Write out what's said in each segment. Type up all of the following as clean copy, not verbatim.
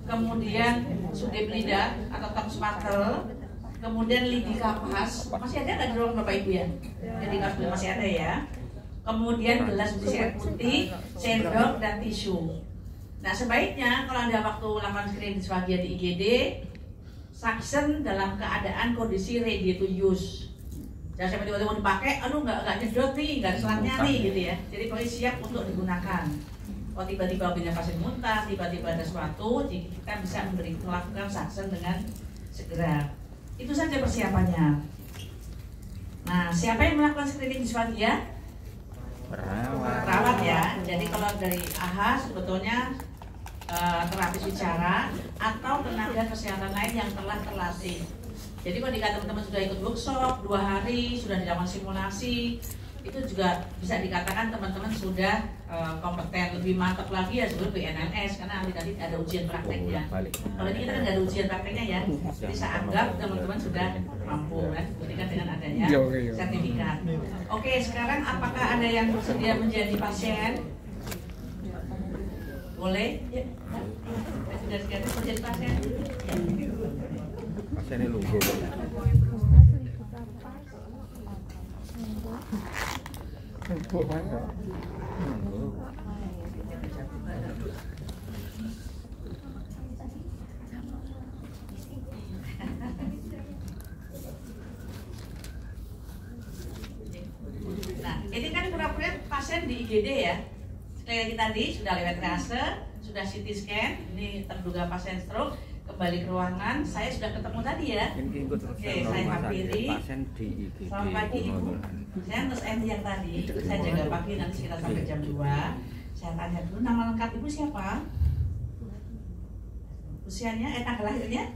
kemudian sudep lidah atau tong spatel, kemudian lidi kapas. Masih ada nggak di ruang Bapak Ibu ya? Jadi kapas masih ada ya. Kemudian gelas berisi air putih, sendok dan tisu. Nah sebaiknya kalau ada waktu lakukan screening disfagia di IGD, suction dalam keadaan kondisi ready to use. Jangan sampai tiba-tiba mau dipakai, aduh nggak nyedot nih, nggak ada selatnya nih gitu ya. Jadi pokoknya siap untuk digunakan. Kalau tiba-tiba punya pasien muntah, tiba-tiba ada sesuatu, jadi kita bisa melakukan suction dengan segera. Itu saja persiapannya. Nah, siapa yang melakukan screening disfagia? Perawat ya. Jadi kalau dari AHA sebetulnya terapis bicara atau tenaga kesehatan lain yang telah terlatih. Jadi kalau teman-teman sudah ikut workshop 2 hari, sudah dilakukan simulasi, itu juga bisa dikatakan teman-teman sudah kompeten. Lebih mantap lagi ya sebelum BNLS karena tadi ada ujian prakteknya. Kalau ini kita kan nggak ada ujian prakteknya ya, jadi saya anggap teman-teman sudah mampu kan, buktikan dengan adanya sertifikat. Oke, sekarang apakah ada yang bersedia menjadi pasien? Boleh? Ya. Sudah menjadi pasien? Ya. Pasiennya lugu. Nah, ini kan pura-pura pasien di IGD ya. Seperti tadi sudah lewat triase, sudah CT scan, ini terduga pasien stroke, kembali ke ruangan. Saya sudah ketemu tadi ya. Oke, saya hampiri. Selamat pagi Ibu. Saya nurse Andy yang tadi, saya jaga pagi nanti sekitar sampai jam 2. Saya tanya dulu nama lengkap Ibu siapa? Usianya, tanggal lahirnya?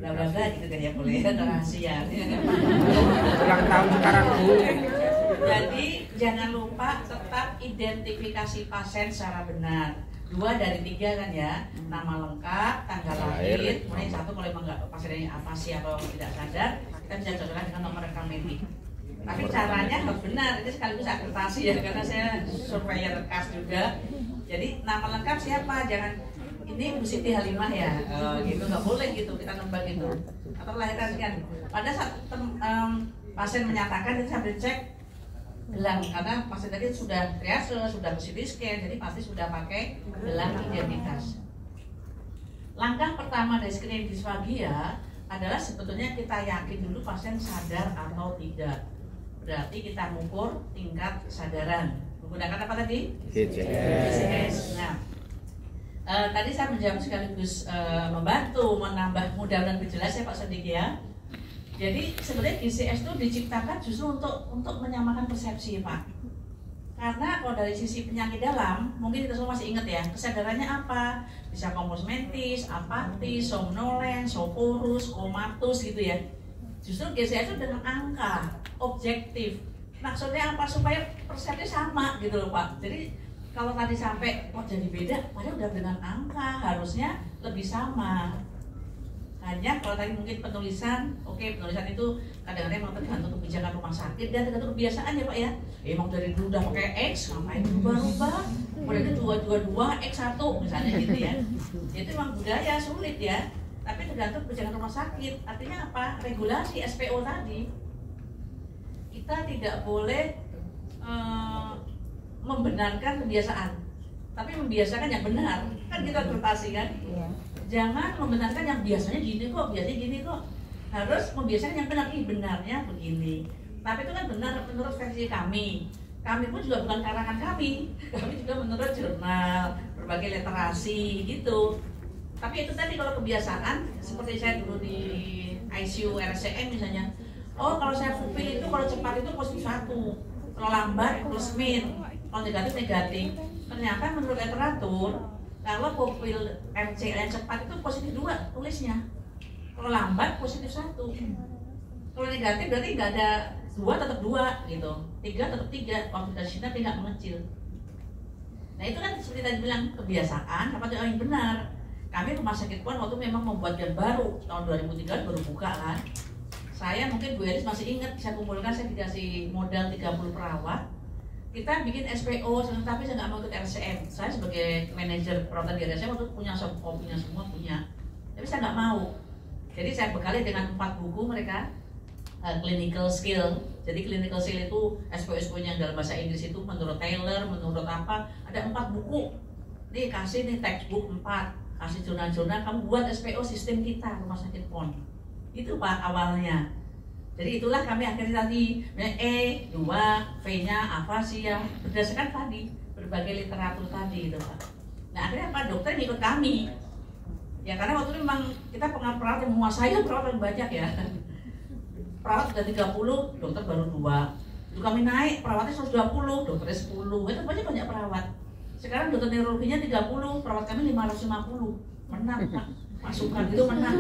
Bla-bla-bla gitu kan ya, boleh rahasia. Ulang tahun sekarang Bu. Jadi jangan lupa tetap identifikasi pasien secara benar. 2 dari 3 kan ya, nama lengkap, tanggal lahir, kemudian 1 kalau memang nggak pasiennya apasi atau tidak sadar, kita bisa cocokkan dengan nomor rekam medik. Tapi caranya harus benar, ini sekaligus akreditasi ya, karena saya surveyor kas juga. Jadi nama lengkap siapa, jangan ini Bu Siti Halimah ya, gitu nggak boleh gitu kita nembak gitu. Atau lahiran kan, pada saat pasien menyatakan itu sambil cek gelang karena pasien tadi sudah triase, sudah CT scan, jadi pasti sudah pakai gelang identitas. Langkah pertama dari screening disfagia adalah sebetulnya kita yakin dulu pasien sadar atau tidak. Berarti kita mengukur tingkat kesadaran. Menggunakan apa tadi? GCS. Nah, tadi saya menjawab sekaligus membantu menambah mudah dan jelas ya Pak Sodik ya. Jadi sebenarnya GCS itu diciptakan justru untuk menyamakan persepsi Pak. Karena kalau dari sisi penyakit dalam, mungkin kita semua masih ingat ya, kesadarannya apa? Bisa kompos mentis, apatis, somnolen, soporus, komatus gitu ya. Justru GCS itu dengan angka, objektif. Maksudnya apa? Supaya persepsi sama gitu loh Pak. Jadi kalau tadi sampai kok jadi beda, padahal udah dengan angka, harusnya lebih sama. Hanya kalau tadi mungkin penulisan, oke, penulisan itu kadang-kadang memang tergantung kebijakan rumah sakit dan tergantung kebiasaan ya Pak ya. Emang dari dulu udah pakai X, ngapain berubah-ubah? Kemudian itu 222 X1 misalnya gitu ya. Itu memang budaya sulit ya. Tapi tergantung kebijakan rumah sakit. Artinya apa? Regulasi SPO tadi. Kita tidak boleh membenarkan kebiasaan, tapi membiasakan yang benar. Kan kita interpretasi kan? Jangan membenarkan yang biasanya gini kok, biasanya gini kok. Harus membiasakan yang benar, ini benarnya begini. Tapi itu kan benar menurut versi kami. Kami pun juga bukan karangan kami. Kami juga menurut jurnal, berbagai literasi gitu. Tapi itu tadi kalau kebiasaan, seperti saya dulu di ICU RSCM misalnya. Oh kalau saya pupil itu kalau cepat itu positif 1, kalau lambat plus min, kalau negatif. Ternyata menurut literatur, kalau pupil MCL yang cepat itu positif 2 tulisnya. Kalau lambat positif 1. Kalau negatif berarti nggak ada 2 tetap 2 gitu. 3 tetap 3, komplikasi tapi nggak mengecil. Nah itu kan seperti tadi bilang kebiasaan, apa yang benar. Kami rumah sakit pun waktu memang membuat yang baru tahun 2003 baru buka kan. Saya mungkin Bu Elis masih ingat, saya kumpulkan, saya dikasih modal 30 perawat. kita bikin SPO, tapi saya nggak mau ikut RCM. Saya sebagai manajer perawatan di RCM waktu punya kopinya semua punya, tapi saya nggak mau. Jadi saya bekali dengan 4 buku mereka, clinical skill. Jadi clinical skill itu SPO-nya dalam bahasa Inggris itu menurut Taylor, menurut apa, ada 4 buku. Nih kasih nih textbook 4, kasih jurnal-jurnal, kamu buat SPO sistem kita rumah sakit PON. Itu Pak awalnya. Jadi itulah kami akhirnya tadi E, 2, V-nya afasia berdasarkan tadi berbagai literatur tadi itu Pak. Nah akhirnya Pak dokter ngikut kami. Ya karena waktu itu memang kita perawat yang menguasai perawat yang banyak ya. Perawat sudah 30, dokter baru 2. Itu kami naik, perawatnya 120, dokternya 10. Itu banyak perawat. Sekarang dokter neurologinya 30, perawat kami 550. Menang Pak. Masukan itu menang.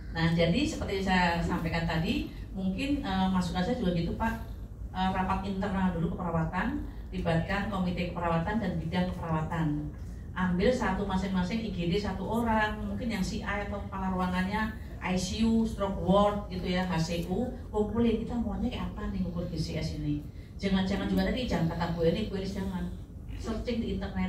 Nah jadi seperti saya sampaikan tadi, mungkin masukan saya juga gitu Pak, rapat internal dulu keperawatan, libatkan komite keperawatan dan bidang keperawatan, ambil satu masing-masing IGD 1 orang, mungkin yang CI atau kepala ruangannya, ICU, stroke ward gitu ya, HCU, kumpulin kita maunya kayak apa nih ukur GCS ini. Jangan juga tadi jangan kata Bu ini, jangan searching di internet.